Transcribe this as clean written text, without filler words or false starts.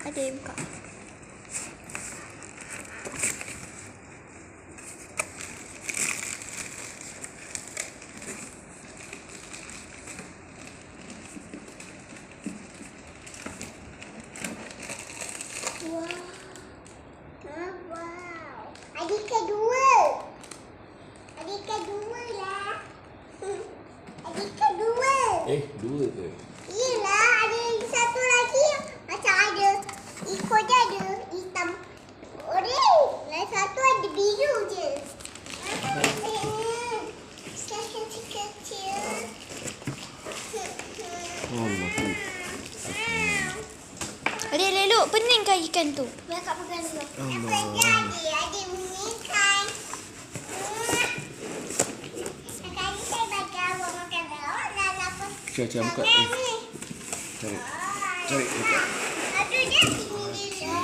Ada yang buka. Wow. Adik kedua. Adik kedua lah. Adik kedua. Dua ke? Yelah, ada satu lagi macam ada ikut dia ada hitam oren. Yang satu ada biru je. Kecil-kecil. Allah. Adik elok peningkan ikan tu. Biar Kak pegang dulu. Allah. Adik mengikan. Kali saya bagi awak makan bawang dan apa? Cari buka. Cari buka. Aduh, dia sini dulu.